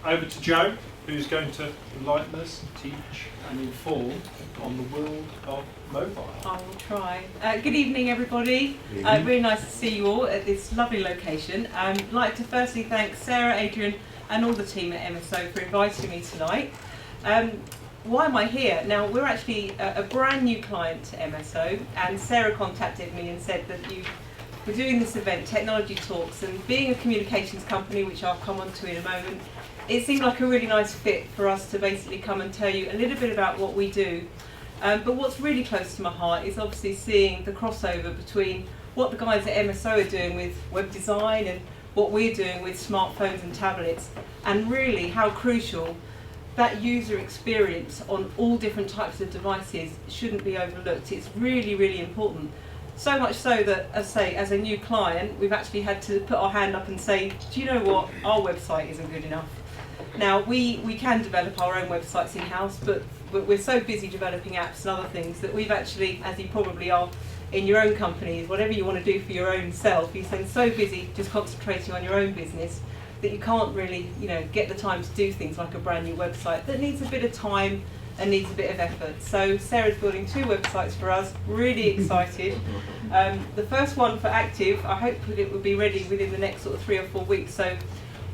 over to Joe, who's going to enlighten us, teach and inform on the world of mobile. I will try. Good evening, everybody. Really nice to see you all at this lovely location. I'd like to firstly thank Sarah, Adrian and all the team at MSO for inviting me tonight. Why am I here? Now, we're actually a brand new client to MSO, and Sarah contacted me and said that you were doing this event, Technology Talks, and being a communications company, which I'll come on to in a moment, it seemed like a really nice fit for us to basically come and tell you a little bit about what we do. But what's really close to my heart is obviously seeing the crossover between what the guys at MSO are doing with web design and what we're doing with smartphones and tablets, and really how crucial that user experience on all different types of devices shouldn't be overlooked. It's really, really important. So much so that, as a new client, we've actually had to put our hand up and say, do you know what, our website isn't good enough. Now, we can develop our own websites in-house, but we're so busy developing apps and other things that we've actually, as you probably are in your own companies, whatever you want to do for your own self, you're so busy just concentrating on your own business that you can't really, get the time to do things like a brand new website that needs a bit of time and needs a bit of effort. So Sarah's building 2 websites for us, really excited. The first one for Active, I hope that it will be ready within the next sort of 3 or 4 weeks. So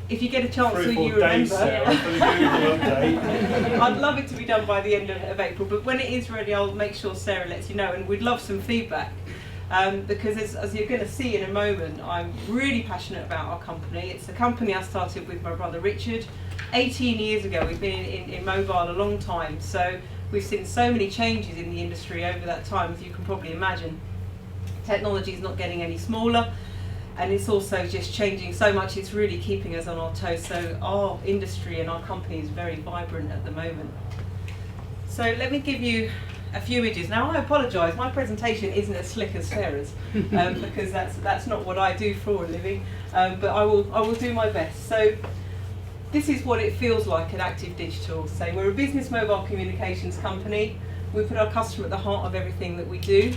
if you get a chance to, you remember. I'd love it to be done by the end of April, but when it is ready, I'll make sure Sarah lets you know, and we'd love some feedback. Because as you're going to see in a moment, I'm really passionate about our company. It's a company I started with my brother Richard 18 years ago. We've been in mobile a long time, so we've seen so many changes in the industry over that time, as you can probably imagine. Technology is not getting any smaller, and it's also just changing so much, it's really keeping us on our toes. So our industry and our company is very vibrant at the moment. So let me give you a few images. Now, I apologise, my presentation isn't as slick as Sarah's, because that's not what I do for a living, but I will do my best. So this is what it feels like at Active Digital. So we're a business mobile communications company. We put our customer at the heart of everything that we do.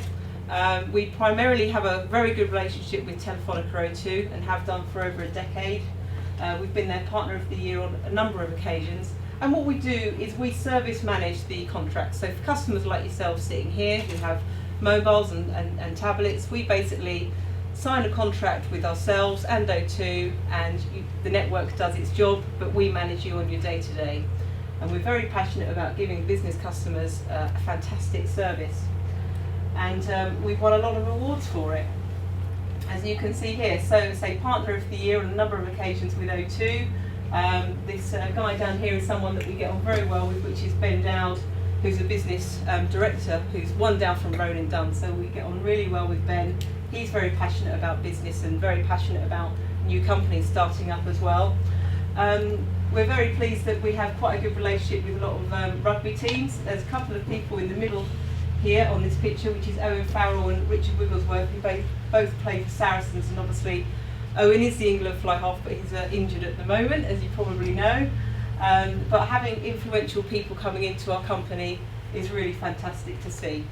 We primarily have a very good relationship with Telefonica O2 and have done for over a decade. We've been their Partner of the Year on a number of occasions. And what we do is we service manage the contracts. So for customers like yourselves sitting here who have mobiles and tablets, we basically sign a contract with ourselves and O2, and the network does its job, but we manage you on your day-to-day. And we're very passionate about giving business customers a fantastic service. And we've won a lot of awards for it, as you can see here. So say Partner of the Year on a number of occasions with O2. This guy down here is someone that we get on very well with, which is Ben Dowd, who's a business director who's one down from Ronan Dunn, so we get on really well with Ben. He's very passionate about business and very passionate about new companies starting up as well. We're very pleased that we have quite a good relationship with a lot of rugby teams. There's a couple of people in the middle here on this picture, which is Owen Farrell and Richard Wigglesworth, who both play for Saracens, and obviously Owen is the England fly half, but he's injured at the moment, as you probably know. But having influential people coming into our company is really fantastic to see.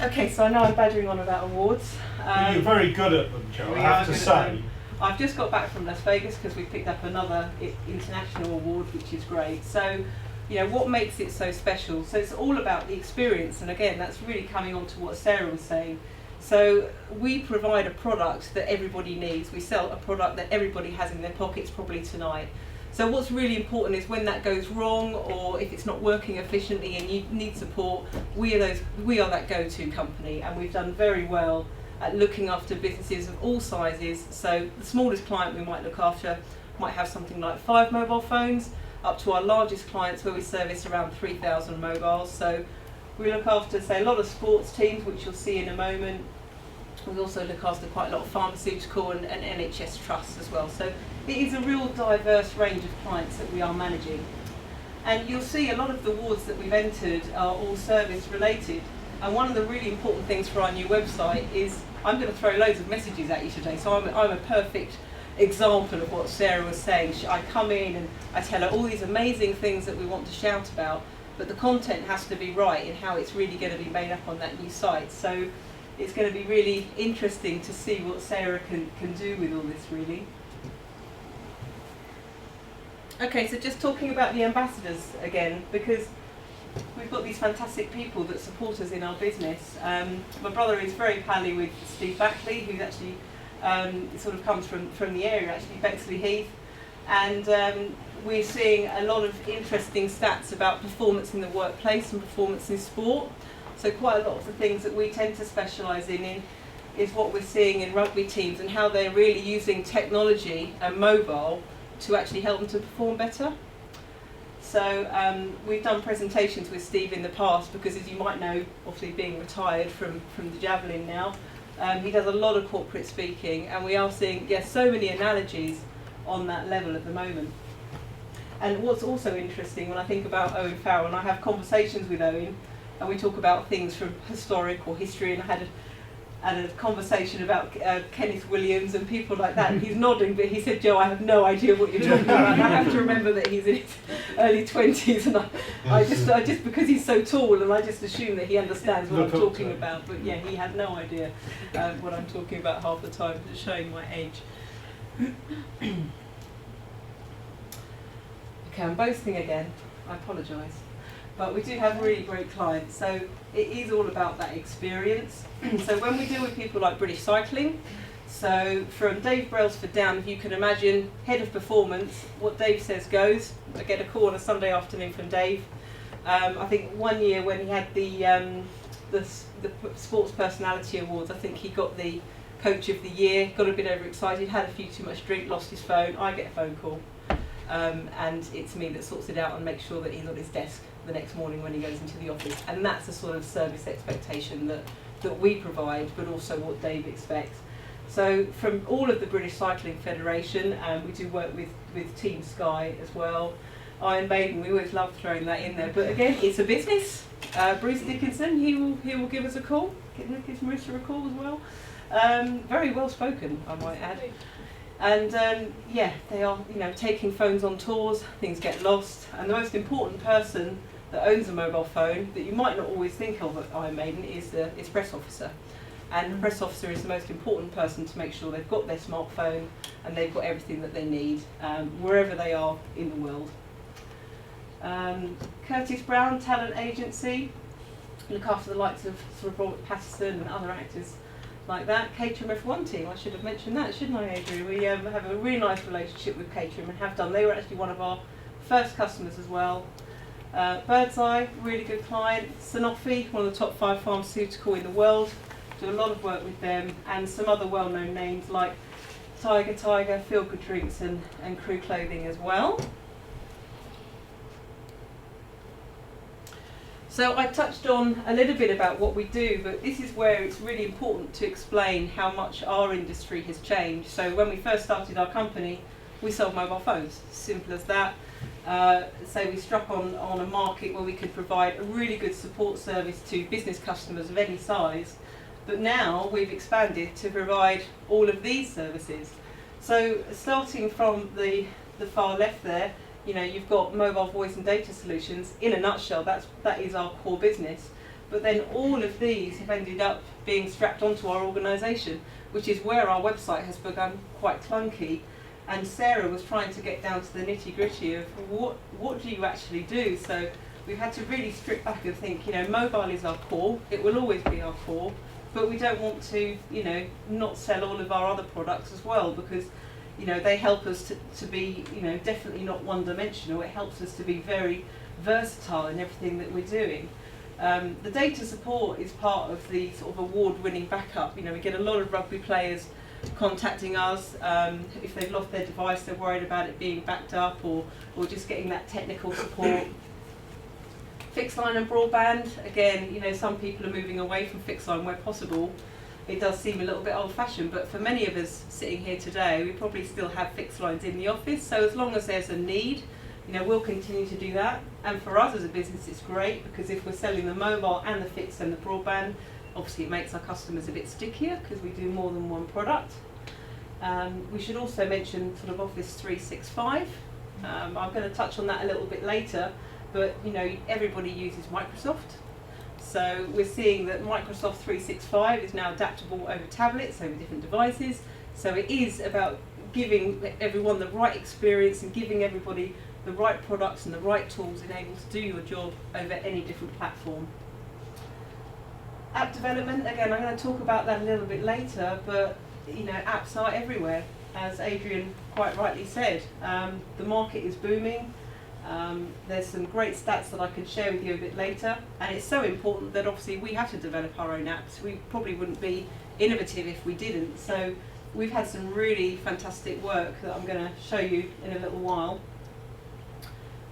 Okay, so I know I'm badgering on about awards. You're very good at them, Joe, I have to say. I've just got back from Las Vegas because we picked up another international award, which is great. So, what makes it so special? So it's all about the experience, and again, that's really coming on to what Sarah was saying. So we provide a product that everybody needs. We sell a product that everybody has in their pockets probably tonight. So what's really important is when that goes wrong, or if it's not working efficiently and you need support, we are that go-to company, and we've done very well at looking after businesses of all sizes. So the smallest client we might look after might have something like 5 mobile phones, up to our largest clients where we service around 3,000 mobiles. So we look after, say, a lot of sports teams, which you'll see in a moment. We also look after quite a lot of pharmaceutical and NHS trusts as well. So it is a real diverse range of clients that we are managing. And you'll see a lot of the awards that we've entered are all service related. And one of the really important things for our new website is, I'm going to throw loads of messages at you today, so I'm a perfect example of what Sarah was saying. I come in and I tell her all these amazing things that we want to shout about, but the content has to be right in how it's really going to be made up on that new site. So it's going to be really interesting to see what Sarah can do with all this, really. Okay, so just talking about the ambassadors again, because we've got these fantastic people that support us in our business. My brother is very pally with Steve Backley, who actually sort of comes from the area, actually Bexley Heath, and we're seeing a lot of interesting stats about performance in the workplace and performance in sport. So quite a lot of the things that we tend to specialise in is what we're seeing in rugby teams and how they're really using technology and mobile to actually help them to perform better. So we've done presentations with Steve in the past because, as you might know, obviously being retired from the javelin now, he does a lot of corporate speaking, and we are seeing so many analogies on that level at the moment. And what's also interesting when I think about Owen Farrell, and I have conversations with Owen, and we talk about things from historic or history, and I had a conversation about Kenneth Williams and people like that, and he's nodding, but he said, "Joe, I have no idea what you're talking about." And I have to remember that he's in his early 20s, and I just because he's so tall, and I just assume that he understands what I'm talking about. But yeah, he had no idea what I'm talking about half the time, just showing my age. Okay, I'm boasting again. I apologise. But we do have really great clients, so it is all about that experience. So when we deal with people like British Cycling, so from Dave Brailsford down, if you can imagine, head of performance, what Dave says goes. I get a call on a Sunday afternoon from Dave. I think one year when he had the Sports Personality Awards, I think he got the Coach of the Year, got a bit overexcited, had a few too much drink, lost his phone. I get a phone call, and it's me that sorts it out and makes sure that he's on his desk the next morning when he goes into the office. And that's the sort of service expectation that we provide, but also what Dave expects. So from all of the British Cycling Federation, we do work with Team Sky as well. Iron Maiden, we always love throwing that in there, but again, it's a business. Bruce Dickinson, he will give us a call, gives Marissa a call as well. Very well spoken, I might add. And yeah, they are, taking phones on tours, things get lost, and the most important person that owns a mobile phone that you might not always think of at Iron Maiden is press officer. And the press officer is the most important person to make sure they've got their smartphone and they've got everything that they need, wherever they are in the world. Curtis Brown, talent agency, look after the likes of sort of Robert Patterson and other actors like that. Caterham F1 team, I should have mentioned that, shouldn't I, Adrian? We have a really nice relationship with Caterham and have done. They were actually one of our first customers as well. Birdseye, really good client. Sanofi, one of the top 5 pharmaceutical in the world, do a lot of work with them, and some other well-known names like Tiger, Feel Good Drinks and Crew Clothing as well. So I touched on a little bit about what we do, but this is where it's really important to explain how much our industry has changed. So when we first started our company, we sold mobile phones, simple as that. So we struck on a market where we could provide a really good support service to business customers of any size. But now we've expanded to provide all of these services. So starting from the far left there, you've got mobile voice and data solutions. In a nutshell, that is our core business. But then all of these have ended up being strapped onto our organisation, which is where our website has begun quite clunky. And Sarah was trying to get down to the nitty-gritty of what do you actually do. So we've had to really strip back and think, mobile is our core. It will always be our core. But we don't want to, not sell all of our other products as well, because they help us to be, definitely not one-dimensional. It helps us to be very versatile in everything that we're doing. The data support is part of the sort of award-winning backup. We get a lot of rugby players contacting us. If they've lost their device, they're worried about it being backed up or just getting that technical support. Fixed line and broadband, again, some people are moving away from fixed line where possible. It does seem a little bit old-fashioned, but for many of us sitting here today, we probably still have fixed lines in the office. So as long as there's a need, we'll continue to do that. And for us as a business, it's great because if we're selling the mobile and the fixed and the broadband, obviously it makes our customers a bit stickier because we do more than one product. We should also mention sort of Office 365. I'm going to touch on that a little bit later, but everybody uses Microsoft. So we're seeing that Microsoft 365 is now adaptable over tablets, over different devices. So it is about giving everyone the right experience and giving everybody the right products and the right tools and able to do your job over any different platform. App development, again, I'm going to talk about that a little bit later, but apps are everywhere, as Adrian quite rightly said. The market is booming. There's some great stats that I can share with you a bit later, and it's so important that obviously we have to develop our own apps. We probably wouldn't be innovative if we didn't. So we've had some really fantastic work that I'm going to show you in a little while.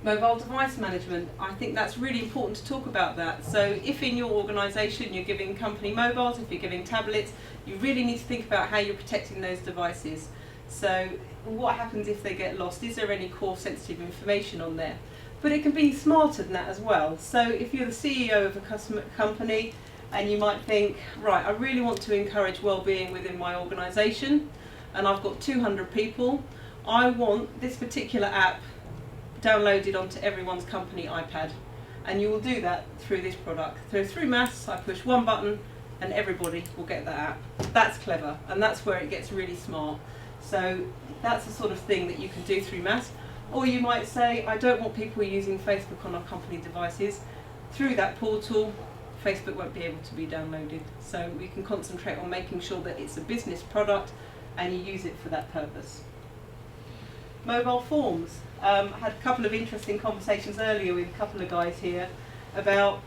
Mobile device management, I think that's really important to talk about that. So if in your organisation you're giving company mobiles, if you're giving tablets, you really need to think about how you're protecting those devices. So what happens if they get lost? Is there any core sensitive information on there? But it can be smarter than that as well. So if you're the CEO of a customer company and you might think, right, I really want to encourage well-being within my organisation and I've got 200 people, I want this particular app downloaded onto everyone's company iPad, and you will do that through this product. Through Mass, I push one button and everybody will get that app. That's clever, and that's where it gets really smart. So that's the sort of thing that you can do through Mass. Or you might say, I don't want people using Facebook on our company devices. Through that portal, Facebook won't be able to be downloaded. So we can concentrate on making sure that it's a business product and you use it for that purpose. Mobile forms. I had a couple of interesting conversations earlier with a couple of guys here about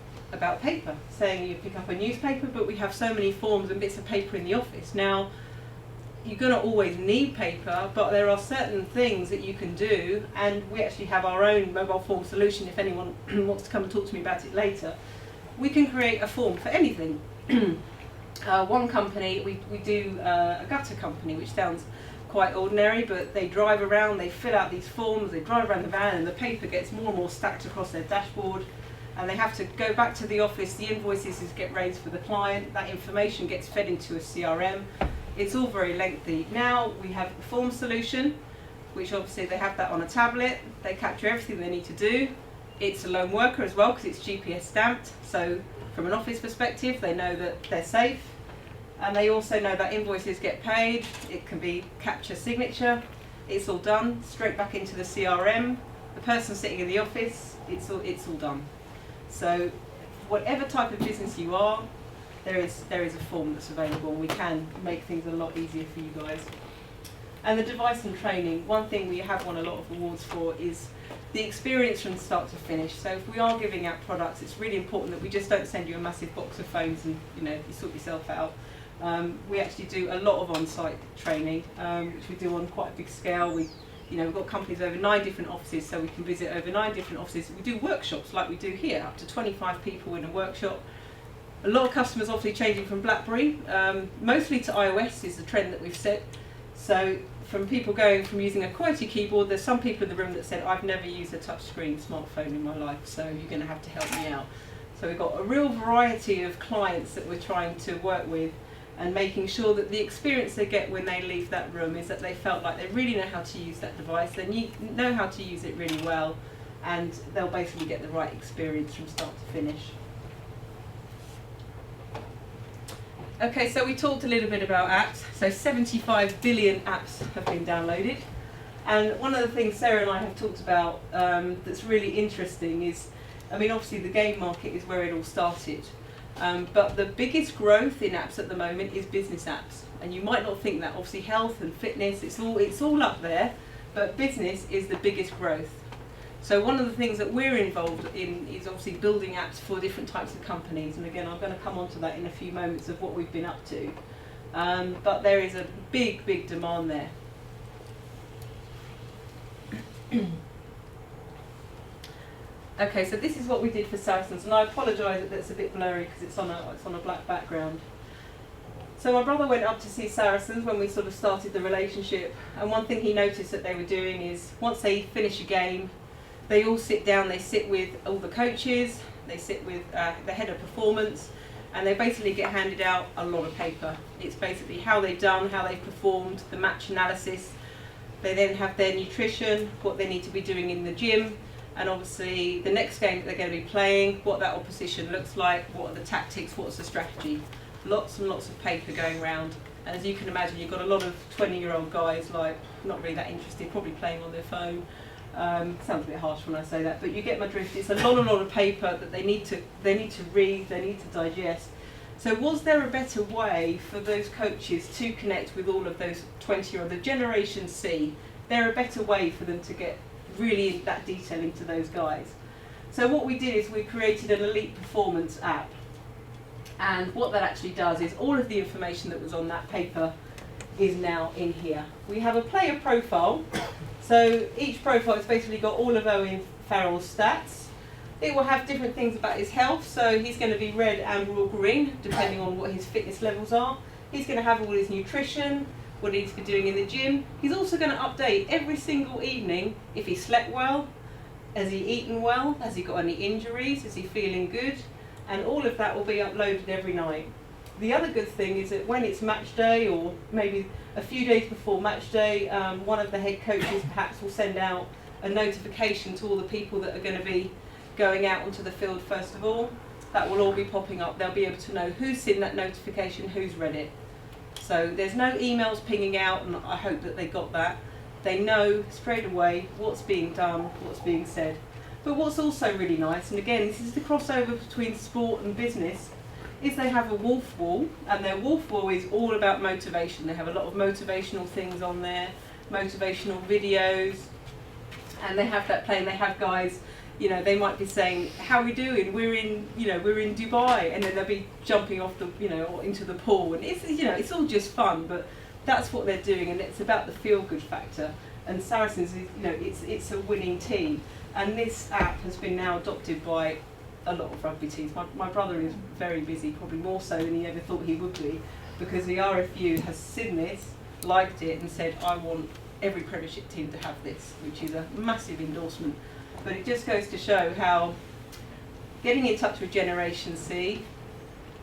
paper, saying you pick up a newspaper, but we have so many forms and bits of paper in the office. Now, you're going to always need paper, but there are certain things that you can do, and we actually have our own mobile form solution if anyone wants to come and talk to me about it later. We can create a form for anything. One company, we do a gutter company, which sounds quite ordinary, but they drive around, they fill out these forms, they drive around the van, and the paper gets more and more stacked across their dashboard, and they have to go back to the office. The invoices get raised for the client, that information gets fed into a CRM. It's all very lengthy. Now we have a form solution, which obviously they have that on a tablet, they capture everything they need to do. It's a lone worker as well because it's GPS stamped, so from an office perspective they know that they're safe. And they also know that invoices get paid, it can be capture signature, it's all done, straight back into the CRM. The person sitting in the office, it's all done. So whatever type of business you are, there is a form that's available, and we can make things a lot easier for you guys. And the device and training, one thing we have won a lot of awards for is the experience from start to finish. So if we are giving out products, it's really important that we just don't send you a massive box of phones and you sort yourself out. We actually do a lot of on-site training, which we do on quite a big scale. We've got companies over 9 different offices, so we can visit over 9 different offices. We do workshops like we do here, up to 25 people in a workshop. A lot of customers obviously changing from BlackBerry, mostly to iOS is the trend that we've set. So from people going from using a QWERTY keyboard, there's some people in the room that said, I've never used a touchscreen smartphone in my life, so you're going to have to help me out. So we've got a real variety of clients that we're trying to work with, and making sure that the experience they get when they leave that room is that they felt like they really know how to use that device, they know how to use it really well, and they'll basically get the right experience from start to finish. Okay, so we talked a little bit about apps. So 75 billion apps have been downloaded. And one of the things Sarah and I have talked about that's really interesting is, obviously the game market is where it all started. But the biggest growth in apps at the moment is business apps, and you might not think that. Obviously health and fitness, it's all up there, but business is the biggest growth. So one of the things that we're involved in is obviously building apps for different types of companies, and again I'm going to come on to that in a few moments of what we've been up to. But there is a big demand there. Okay, so this is what we did for Saracens, and I apologise that that's a bit blurry because it's on a black background. So my brother went up to see Saracens when we sort of started the relationship, and one thing he noticed that they were doing is once they finish a game, they all sit down, they sit with all the coaches, they sit with the head of performance, and they basically get handed out a lot of paper. It's basically how they've done, how they've performed, the match analysis. They then have their nutrition, what they need to be doing in the gym, and obviously the next game that they're going to be playing, what that opposition looks like, what are the tactics, what's the strategy. lots and lots of paper going around. As you can imagine, you've got a lot of 20-year-old guys, like, not really that interested, probably playing on their phone. Sounds a bit harsh when I say that, but you get my drift. It's a lot of paper that they need to read, they need to digest. So was there a better way for those coaches to connect with all of those 20-year-old, the Generation C? There a better way for them to get really that detail into those guys. So what we did is we created an elite performance app. And what that actually does is all of the information that was on that paper is now in here. We have a player profile. So each profile has basically got all of Owen Farrell's stats. It will have different things about his health. So he's going to be red, amber or green, depending on what his fitness levels are. He's going to have all his nutrition, what he needs to be doing in the gym. He's also going to update every single evening if he slept well, has he eaten well, has he got any injuries, is he feeling good, and all of that will be uploaded every night. The other good thing is that when it's match day, or maybe a few days before match day, one of the head coaches perhaps will send out a notification to all the people that are going to be going out onto the field first of all. That will all be popping up. They'll be able to know who's seen that notification, who's read it. So there's no emails pinging out, and I hope that they got that. They know straight away what's being done, what's being said. But what's also really nice, and again this is the crossover between sport and business, is they have a wolf wall, and their wolf wall is all about motivation. They have a lot of motivational things on there, motivational videos, and they have that playing. They have guys, you know, they might be saying, "How are we doing? We're in Dubai," and then they'll be jumping off the, or into the pool, and it's all just fun, but that's what they're doing, and it's about the feel-good factor. And Saracens is, it's a winning team, and this app has been now adopted by a lot of rugby teams. My brother is very busy, probably more so than he ever thought he would be, because the RFU has seen this, liked it, and said, "I want every Premiership team to have this," which is a massive endorsement. But it just goes to show how getting in touch with Generation C,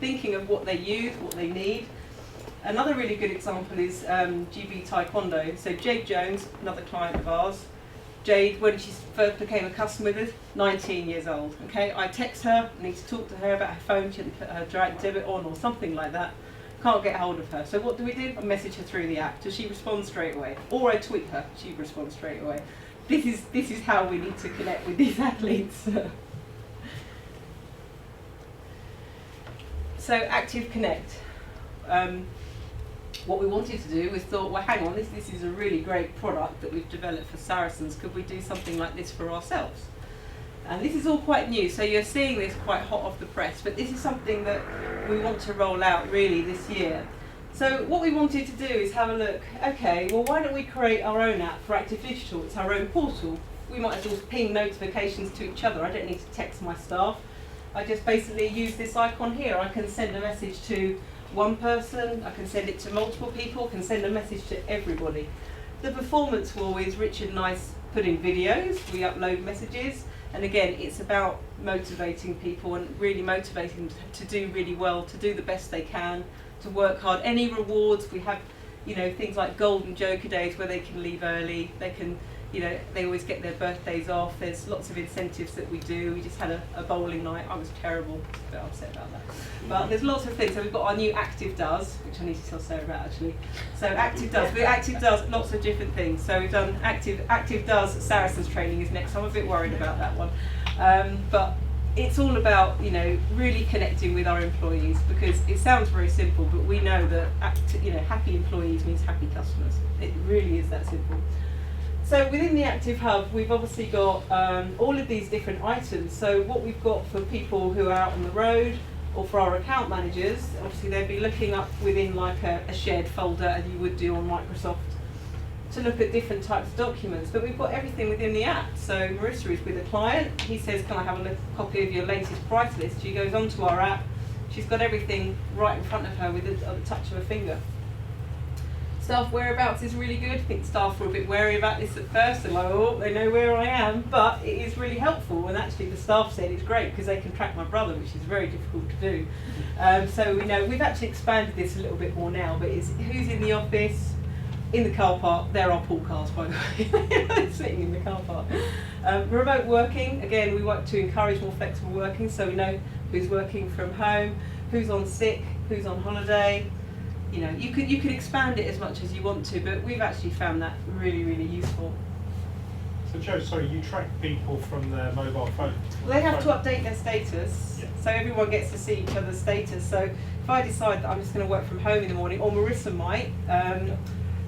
thinking of what they use, what they need. Another really good example is GB Taekwondo. So Jade Jones, another client of ours. Jade, when she first became a customer with us, 19 years old. Okay, I text her, I need to talk to her about her phone, she hadn't put her direct debit on or something like that. Can't get hold of her. So what do? I message her through the app. Does she respond straight away? Or I tweet her, she responds straight away. This is how we need to connect with these athletes. So Active Connect. What we wanted to do was thought, well, hang on, this is a really great product that we've developed for Saracens. Could we do something like this for ourselves? And this is all quite new, so you're seeing this quite hot off the press, but this is something that we want to roll out really this year. So what we wanted to do is have a look, okay, well, why don't we create our own app for Active Digital? It's our own portal. We might as well ping notifications to each other. I don't need to text my staff. I just basically use this icon here. I can send a message to one person, I can send it to multiple people, I can send a message to everybody. The performance wall is Richard and I put in videos, we upload messages, and again, it's about motivating people and really motivating them to do really well, to do the best they can, to work hard. Any rewards, we have, things like golden joker days where they can leave early, they can, they always get their birthdays off. There's lots of incentives that we do. We just had a bowling night. I was terrible, a bit upset about that. But there's lots of things. So we've got our new Active Does, which I need to tell Sarah about actually. So Active Does lots of different things. So we've done Active Does Saracens training is next. I'm a bit worried about that one. But it's all about, really connecting with our employees, because it sounds very simple, but we know that, happy employees means happy customers. It really is that simple. So within the Active Hub, we've obviously got all of these different items. So what we've got for people who are out on the road, or for our account managers, obviously they'd be looking up within like a shared folder, as you would do on Microsoft, to look at different types of documents. But we've got everything within the app. So Marissa is with a client. He says, "Can I have a copy of your latest price list?" She goes onto our app. She's got everything right in front of her with the touch of a finger. Staff whereabouts is really good. I think staff were a bit wary about this at first. They're like, "Oh, they know where I am," but it is really helpful. And actually, the staff said it's great because they can track my brother, which is very difficult to do. So we've actually expanded this a little bit more now. But it's who's in the office, in the car park. There are pool cars, by the way, sitting in the car park. Remote working. Again, we want to encourage more flexible working, so we know who's working from home, who's on sick, who's on holiday. You know, you could expand it as much as you want to, but we've actually found that really, really useful. So Joe, sorry, you track people from their mobile phone? Well, they have to update their status, yeah. so everyone gets to see each other's status. So if I decide that I'm just going to work from home in the morning, or Marissa might,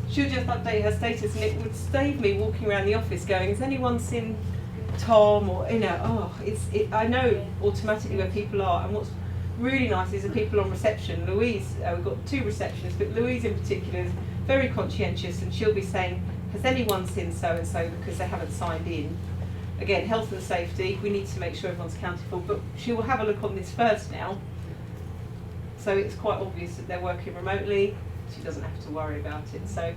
she'll just update her status, and it would save me walking around the office going, has anyone seen Tom? Or, you know, I know automatically where people are. And what's really nice is the people on reception. Louise, we've got 2 receptionists, but Louise in particular is very conscientious, and she'll be saying, has anyone seen so and so, because they haven't signed in. Again, health and safety, we need to make sure everyone's accounted for, but she will have a look on this first now, so it's quite obvious that they're working remotely. She doesn't have to worry about it. So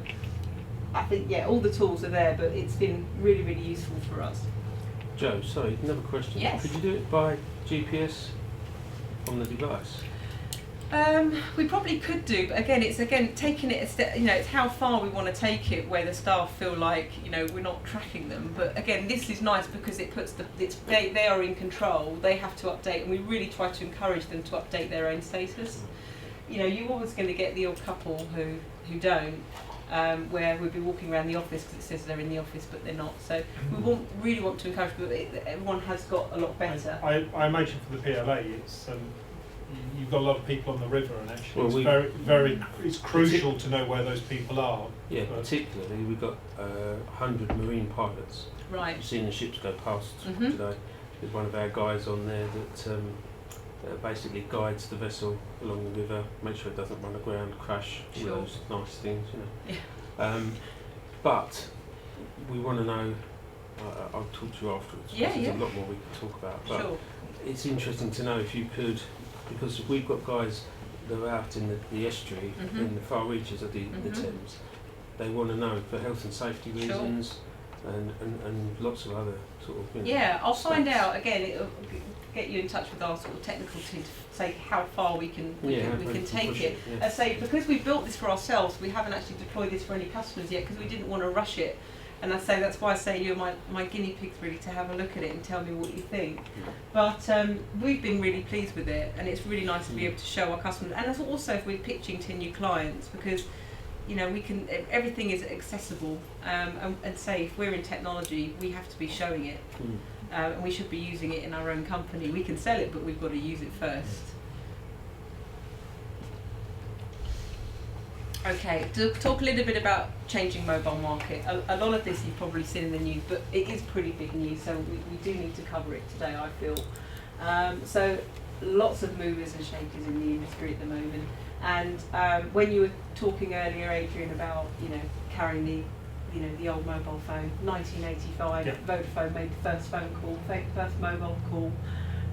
I think, yeah, all the tools are there, but it's been really, really useful for us. Joe, sorry, another question. Yes. Could you do it by GPS on the device? We probably could do, but again, it's taking it a step. You know, it's how far we want to take it, where the staff feel like, you know, we're not tracking them. But again, this is nice because it puts they are in control. They have to update, and we really try to encourage them to update their own status. You know, you're always going to get the odd couple who don't, where we'll be walking around the office because it says they're in the office but they're not. So we really want to encourage, but everyone has got a lot better. I imagine for the PLA, it's you've got a lot of people on the river, and actually Well, it's crucial to know where those people are. Yeah, particularly we've got 100 marine pilots. Right. You've seen the ships go past today. There's one of our guys on there that basically guides the vessel along the river, make sure it doesn't run aground, crash, all those nice things, you know. Yeah. But we want to know. I'll talk to you afterwards. Yeah, There's yeah. a lot more we can talk about. But Sure. it's interesting to know if you could, because we've got guys that are out in the estuary, in the far reaches of the Thames. They want to know for health and safety reasons, and lots of other sort of. You know, Yeah, I'll find stats. out. Again, it'll get you in touch with our sort of technical team to say how far we can take it. Yeah. I say, because we built this for ourselves, we haven't actually deployed this for any customers yet because we didn't want to rush it. And I say that's why I say you're my guinea pigs really, to have a look at it and tell me what you think. But we've been really pleased with it, and it's really nice to be able to show our customers, and that's also if we're pitching to new clients, because you know everything is accessible, and say if we're in technology, we have to be showing it, and we should be using it in our own company. We can sell it, but we've got to use it first. Okay, to talk a little bit about changing mobile market. A lot of this you've probably seen in the news, but it is pretty big news, so we do need to cover it today, I feel. So lots of movers and shakers in the industry at the moment. And when you were talking earlier, Adrian, about carrying the old mobile phone, 1985, Vodafone made the first phone call, first mobile call,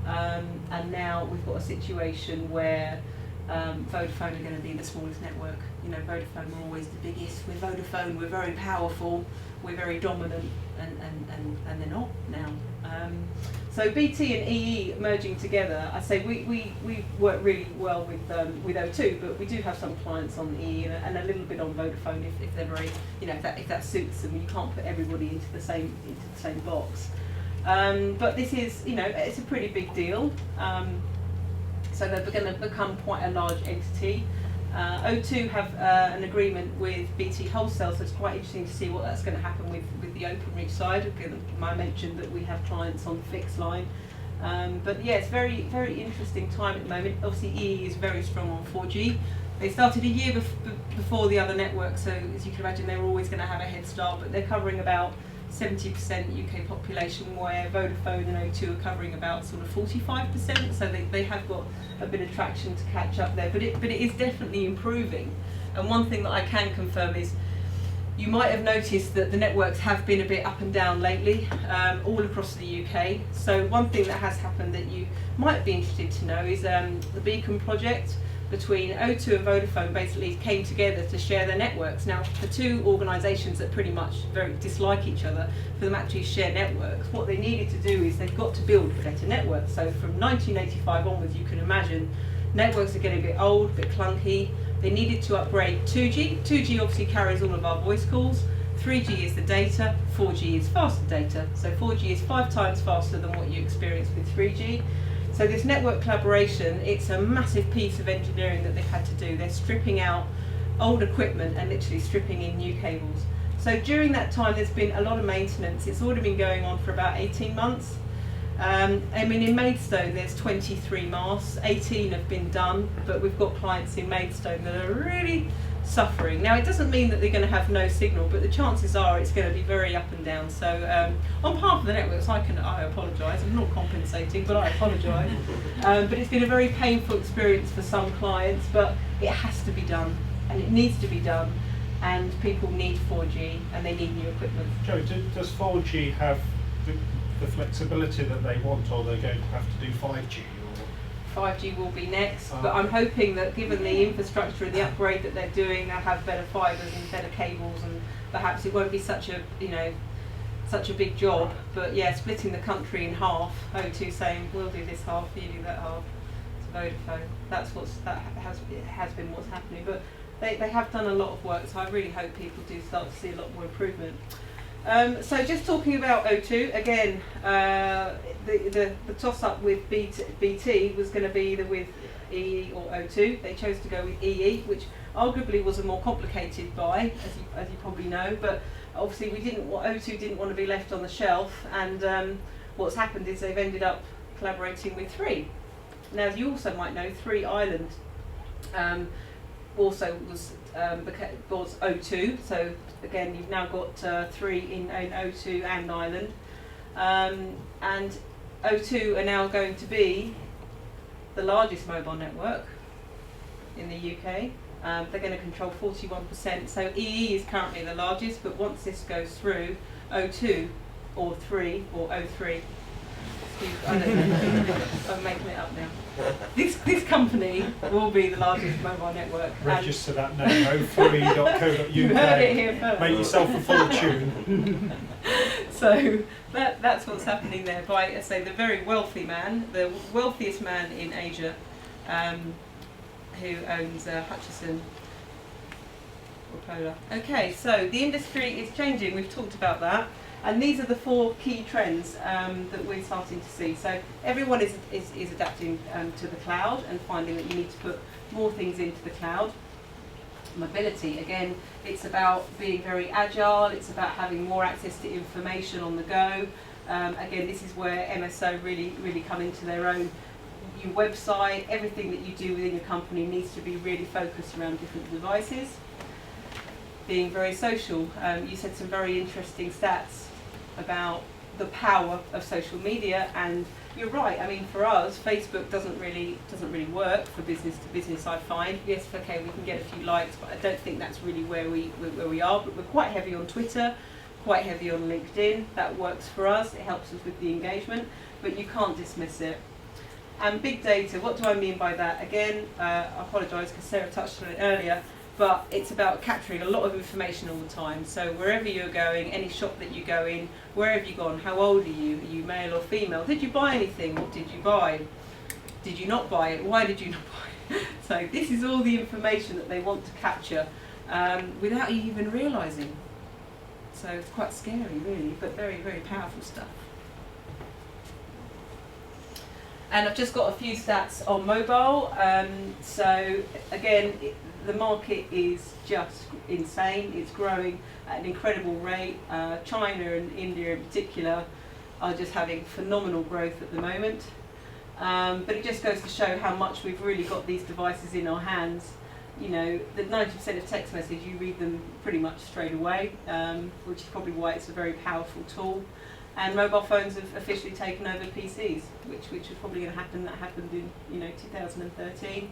and now we've got a situation where Vodafone are going to be the smallest network. You know, Vodafone were always the biggest. With Vodafone, we're very powerful, we're very dominant, and they're not now. So BT and EE merging together, I say we work really well with O2, but we do have some clients on EE and a little bit on Vodafone if they're very, if that suits them. You can't put everybody into the same box. But this is, it's a pretty big deal. So they're going to become quite a large entity. O2 have an agreement with BT Wholesale, so it's quite interesting to see what that's going to happen with the OpenReach side. Again, I mentioned that we have clients on the fixed line. But yeah, it's very, very interesting time at the moment. Obviously EE is very strong on 4G. They started a year before the other networks, so as you can imagine they were always going to have a head start, but they're covering about 70% UK population, where Vodafone and O2 are covering about sort of 45%, so they have got a bit of traction to catch up there, but it is definitely improving. And one thing that I can confirm is you might have noticed that the networks have been a bit up and down lately, all across the UK. So one thing that has happened that you might be interested to know is the Beacon project between O2 and Vodafone basically came together to share their networks. Now, for two organisations that pretty much very dislike each other, for them to actually share networks, what they needed to do is they've got to build better networks. So from 1985 onwards, you can imagine networks are getting a bit old, a bit clunky. They needed to upgrade 2G. 2G obviously carries all of our voice calls. 3G is the data, 4G is faster data. So 4G is 5 times faster than what you experience with 3G. So this network collaboration, it's a massive piece of engineering that they've had to do. They're stripping out old equipment and literally stripping in new cables. So during that time there's been a lot of maintenance. It's already been going on for about 18 months. I mean, in Maidstone there's 23 masts, 18 have been done, but we've got clients in Maidstone that are really suffering. Now, it doesn't mean that they're going to have no signal, but the chances are it's going to be very up and down. So on behalf of the networks, I apologise. I'm not compensating, but I apologise. But it's been a very painful experience for some clients, but it has to be done, and it needs to be done, and people need 4G, and they need new equipment. Joe, does 4G have the flexibility that they want, or they're going to have to do 5G? 5G will be next, but I'm hoping that given the infrastructure and the upgrade that they're doing, they'll have better fibres and better cables, and perhaps it won't be such a such a big job. But yeah, splitting the country in half, O2 saying we'll do this half, you do that half, to Vodafone. That has been what's happening. But they have done a lot of work, so I really hope people do start to see a lot more improvement. So just talking about O2 again, the toss-up with BT was going to be either with EE or O2. They chose to go with EE, which arguably was a more complicated buy, as you probably know. But obviously O2 didn't want to be left on the shelf, and what's happened is they've ended up collaborating with Three. Now, as you also might know, Three Ireland also was O2, so again you've now got Three in O2 and Ireland, and O2 are now going to be the largest mobile network in the UK. They're going to control 41%, so EE is currently the largest, but once this goes through, O2 or 3 or O3, I don't know, I'm making it up now. This company will be the largest mobile network. Register that name, o3.co.uk. You heard it here first. Make yourself a fortune. So that's what's happening there by, I say, the very wealthy man, the wealthiest man in Asia, who owns Hutchison or Polar. Okay, so the industry is changing. We've talked about that. And these are the 4 key trends that we're starting to see. So everyone is adapting to the cloud and finding that you need to put more things into the cloud. Mobility, again, it's about being very agile, it's about having more access to information on the go. Again, this is where MSO really come into their own. Your website, everything that you do within your company needs to be really focused around different devices. Being very social, you said some very interesting stats about the power of social media, and you're right. I mean, for us, Facebook doesn't really work for business to business. I find, yes, okay, we can get a few likes, but I don't think that's really where we are. But we're quite heavy on Twitter, quite heavy on LinkedIn. That works for us. It helps us with the engagement, but you can't dismiss it. And big data. What do I mean by that? Again, I apologise because Sarah touched on it earlier. But it's about capturing a lot of information all the time. So wherever you're going, any shop that you go in, where have you gone, how old are you male or female, did you buy anything, what did you buy, did you not buy it, why did you not buy it? So this is all the information that they want to capture without you even realising. So it's quite scary really, but very, very powerful stuff. And I've just got a few stats on mobile. So again, the market is just insane. It's growing at an incredible rate. China and India in particular are just having phenomenal growth at the moment. But it just goes to show how much we've really got these devices in our hands. You know, the 90% of text messages, you read them pretty much straight away, which is probably why it's a very powerful tool. And mobile phones have officially taken over PCs, which is probably going to happen. That happened in 2013.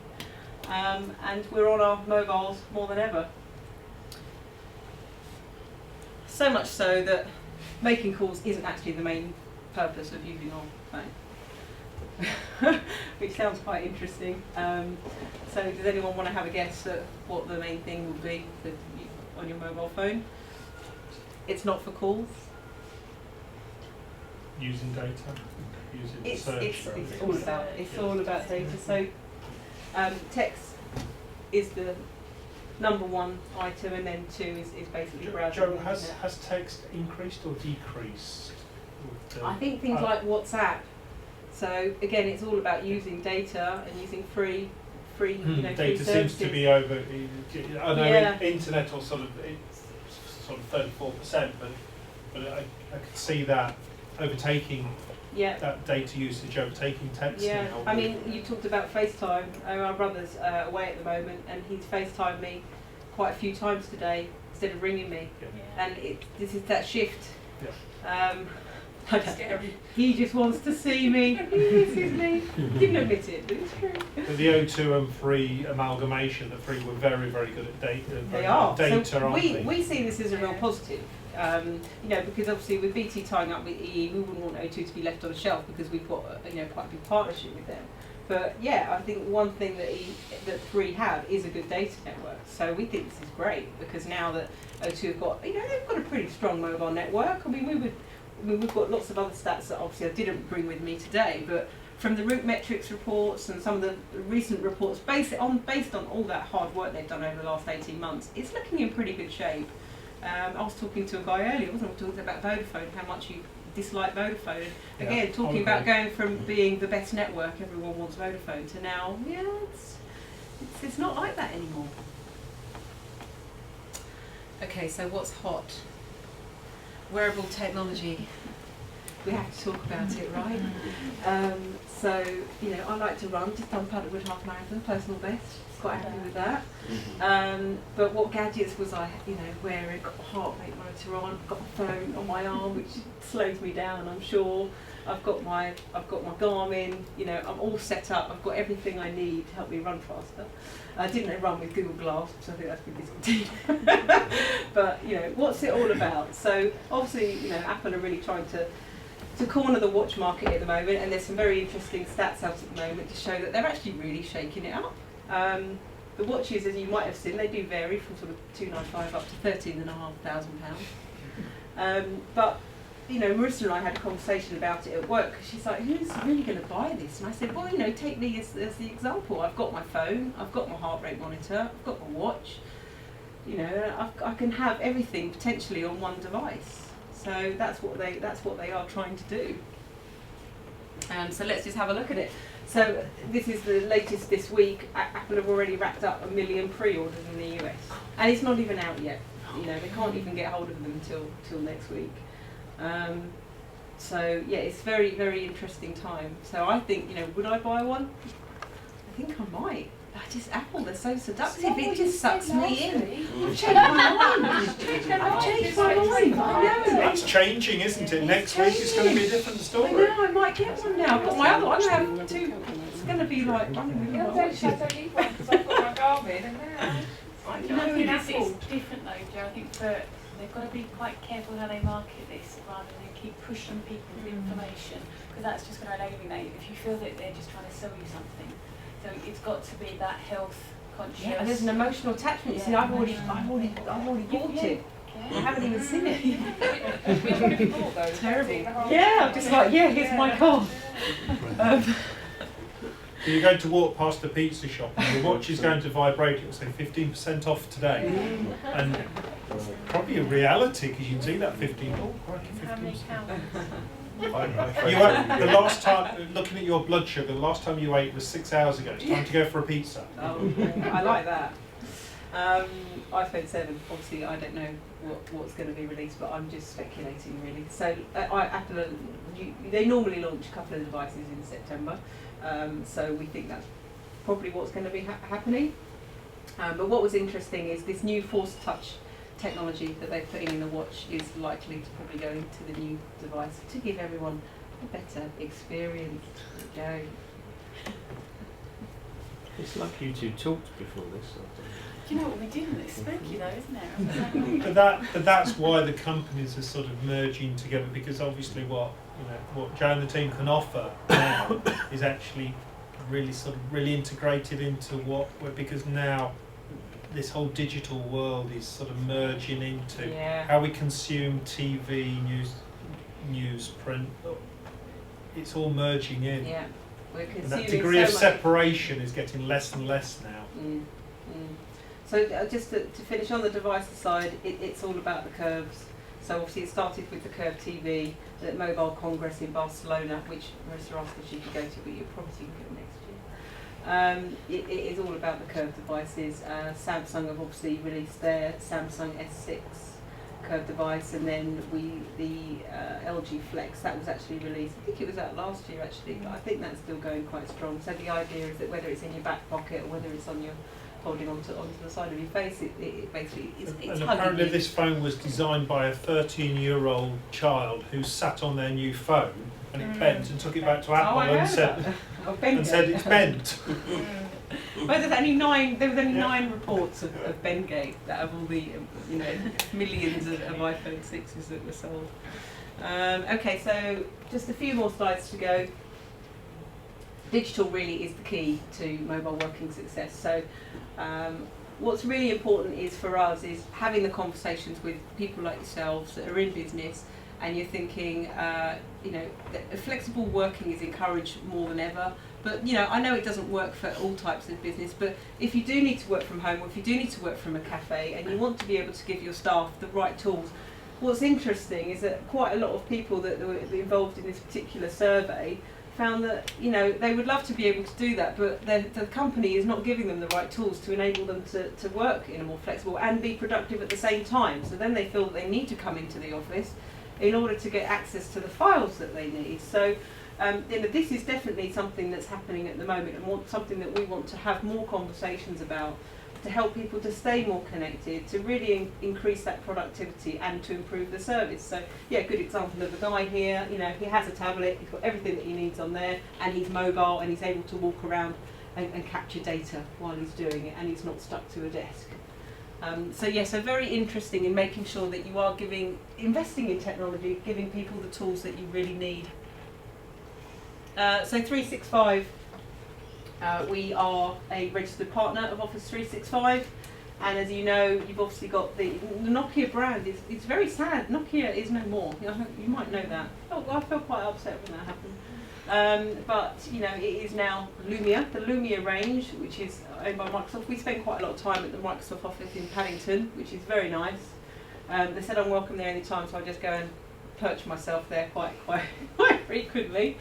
And we're on our mobiles more than ever. So much so that making calls isn't actually the main purpose of using our phone, which sounds quite interesting. So does anyone want to have a guess at what the main thing would be on your mobile phone? It's not for calls. Using data, using search. It's all about data. So text is the number 1 item, and then 2 is basically browsing. Joe, has text increased or decreased? I think things like WhatsApp So again, it's all about using data and using free free data free seems to be over. I know Yeah. internet or it's sort of 34%, but I could see that overtaking. Yeah. That data usage overtaking texting. Yeah, I mean, you talked about FaceTime. Our brother's away at the moment, and he's FaceTimed me quite a few times today instead of ringing me. Yeah. And this is that shift. Yeah. I don't know. He just wants to see me. He misses me. Didn't admit it, but it's true. But the O2 and Free amalgamation, the Free were very, very good at data. They are. Data, so aren't they? we see this as a real positive. Because obviously with BT tying up with EE, we wouldn't want O2 to be left on a shelf because we've got quite a big partnership with them. But yeah, I think one thing that Free have is a good data network. So we think this is great because now that O2 have got they've got a pretty strong mobile network. I mean we've got lots of other stats that obviously I didn't bring with me today, but from the root metrics reports and some of the recent reports based on all that hard work they've done over the last 18 months, it's looking in pretty good shape. I was talking to a guy earlier, wasn't I? Talking about Vodafone, how much you dislike Vodafone. Again, talking about going from being the best network, everyone wants Vodafone, to now, it's not like that anymore. Okay, so what's hot? Wearable technology. We have to talk about it, right? I like to run, just done Paddlewood Half Marathon, personal best. Quite happy with that. But what gadgets was I, wearing? Got my heart rate monitor on, got my phone on my arm, which slows me down, I'm sure. I've got my Garmin. I'm all set up. I've got everything I need to help me run faster. I didn't run with Google Glass, so I think that's been discontinued. But what's it all about? So obviously, Apple are really trying to corner the watch market at the moment, and there's some very interesting stats out at the moment to show that they're actually really shaking it up. The watches, as you might have seen, they do vary from sort of £295 up to £13,500. But Marissa and I had a conversation about it at work because she's like, "Who's really going to buy this?" And I said, "Well, take me as the example. I've got my phone, I've got my heart rate monitor, I've got my watch. I can have everything potentially on one device." So that's what they are trying to do. So let's just have a look at it. So this is the latest this week. Apple have already wrapped up 1 million pre-orders in the US, and it's not even out yet. They can't even get hold of them till next week. It's very, very interesting time. So I think, would I buy one? I think I might. Apple, they're so seductive. It just sucks me in. I've changed my mind. I've changed my mind. I know. It's changing, isn't it? Next week it's going to be a different story. I know. I might get one now. I've got my other one. I'm going to have two. It's going to be like running with my watch. I don't need one because I've got my Garmin and now. I think it's different though, Joe. I think they've got to be quite careful how they market this rather than keep pushing people with information, because that's just going to alienate. If you feel that they're just trying to sell you something, so it's got to be that health conscious. Yeah, and there's an emotional attachment. You see, I've already bought it. I haven't even seen it. Which one have you bought though? Terrible. Yeah, I'm just like, here's my car. You're going to walk past a pizza shop and your watch is going to vibrate. It will say 15% off today, and probably a reality because you can see that 15. Oh, crikey, 15%. You ate, the last time, looking at your blood sugar, the last time you ate was 6 hours ago. It's time to go for a pizza. Oh, I like that. iPhone 7, obviously I don't know what's going to be released, but I'm just speculating really. So Apple, they normally launch a couple of devices in September, so we think that's probably what's going to be happening. But what was interesting is this new Force Touch technology that they're putting in the watch is likely to probably go into the new device to give everyone a better experience. There you go. It's like you two talked before this. Do you know what we didn't? It's spooky though, isn't it? But that's why the companies are sort of merging together, because obviously what Joe and the team can offer now is actually really integrated into because now this whole digital world is sort of merging into how we consume TV, news, print. It's all merging in. Yeah, we're consuming and that degree of so much. Separation is getting less and less now. So just to finish on the device side, it's all about the curves. So obviously it started with the Curve TV, the Mobile Congress in Barcelona, which Marissa asked if she could go to, but you'll probably go next year. It is all about the Curve devices. Samsung have obviously released their Samsung S6 Curve device, and then the LG Flex, that was actually released, I think it was out last year actually, but I think that's still going quite strong. So the idea is that whether it's in your back pocket or whether it's on your holding onto the side of your face, it basically it's and apparently you. this phone was designed by a 13-year-old child who sat on their new phone and it bent and took it back to Apple and said it's bent. Well, there was only 9 reports of Bengate out of all the millions of iPhone 6s that were sold. Okay, so just a few more slides to go. Digital really is the key to mobile working success. So what's really important is for us is having the conversations with people like yourselves that are in business, and you're thinking, that flexible working is encouraged more than ever. But I know it doesn't work for all types of business, but if you do need to work from home, or if you do need to work from a cafe, and you want to be able to give your staff the right tools, what's interesting is that quite a lot of people that were involved in this particular survey found that they would love to be able to do that, but the company is not giving them the right tools to enable them to work in a more flexible and be productive at the same time. So then they feel that they need to come into the office in order to get access to the files that they need. So this is definitely something that's happening at the moment, and something that we want to have more conversations about, to help people to stay more connected, to really increase that productivity and to improve the service. So yeah, good example of the guy here, he has a tablet, he's got everything that he needs on there, and he's mobile and he's able to walk around and capture data while he's doing it, and he's not stuck to a desk. So very interesting in making sure that you are investing in technology, giving people the tools that you really need. So 365, we are a registered partner of Office 365, and as you know, you've obviously got the Nokia brand. It's very sad. Nokia is no more. You might know that. Oh, I felt quite upset when that happened. But it is now Lumia, the Lumia range, which is owned by Microsoft. We spend quite a lot of time at the Microsoft office in Paddington, which is very nice. They said I'm welcome there any time, so I just go and perch myself there quite frequently.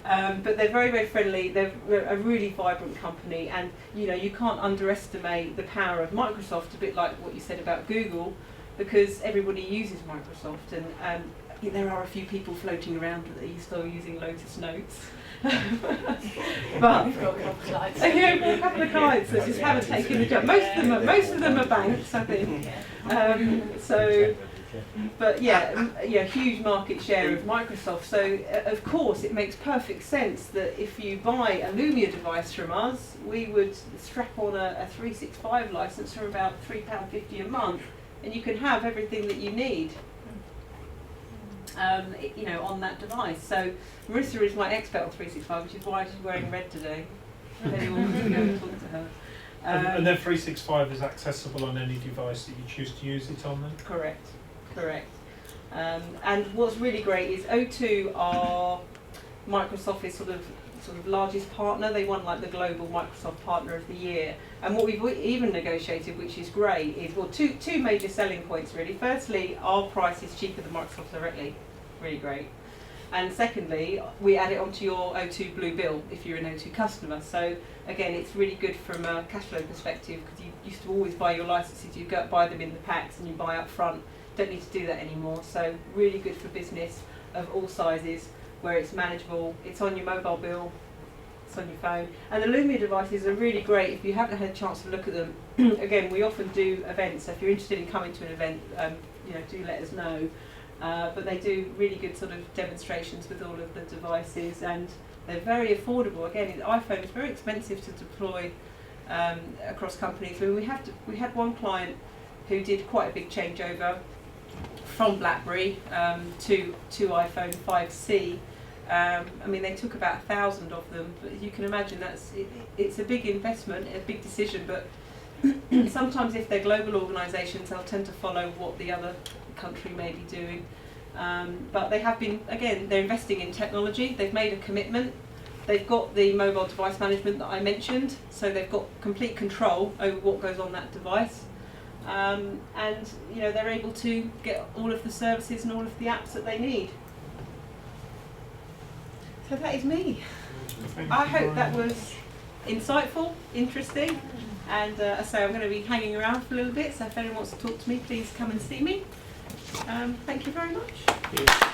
But they're very, very friendly. They're a really vibrant company, and you can't underestimate the power of Microsoft. A bit like what you said about Google, because everybody uses Microsoft, and there are a few people floating around that are still using Lotus Notes. But we've got a couple of clients. A couple of clients that just haven't taken the job. Most of them are banks, I think. But huge market share of Microsoft. So of course it makes perfect sense that if you buy a Lumia device from us, we would strap on a 365 license for about £3.50 a month, and you can have everything that you need on that device. So Marissa is my expert on 365, which is why she's wearing red today. If anyone wants to go and talk to her. And then 365 is accessible on any device that you choose to use it on then? Correct. And what's really great is O2 are Microsoft's sort of largest partner. They won like the global Microsoft Partner of the Year. And what we've even negotiated, which is great, is two major selling points really. Firstly, our price is cheaper than Microsoft directly, really great. And secondly, we add it onto your O2 Blue bill if you're an O2 customer. So again, it's really good from a cash flow perspective, because you used to always buy your licenses, you go buy them in the packs and you buy up front. Don't need to do that anymore. So really good for business of all sizes, where it's manageable, it's on your mobile bill, it's on your phone. And the Lumia devices are really great if you haven't had a chance to look at them. Again, we often do events, so if you're interested in coming to an event, do let us know. But they do really good sort of demonstrations with all of the devices, and they're very affordable. Again, iPhone is very expensive to deploy across companies. I mean, we had one client who did quite a big changeover from BlackBerry to iPhone 5C. They took about 1,000 of them, but you can imagine it's a big investment, a big decision, but sometimes if they're global organisations, they'll tend to follow what the other country may be doing. But they have been, again, they're investing in technology, they've made a commitment, they've got the mobile device management that I mentioned, so they've got complete control over what goes on that device. and you know, they're able to get all of the services and all of the apps that they need. So that is me. I hope that was insightful, interesting, and I say I'm going to be hanging around for a little bit, so if anyone wants to talk to me, please come and see me. Thank you very much. Yeah.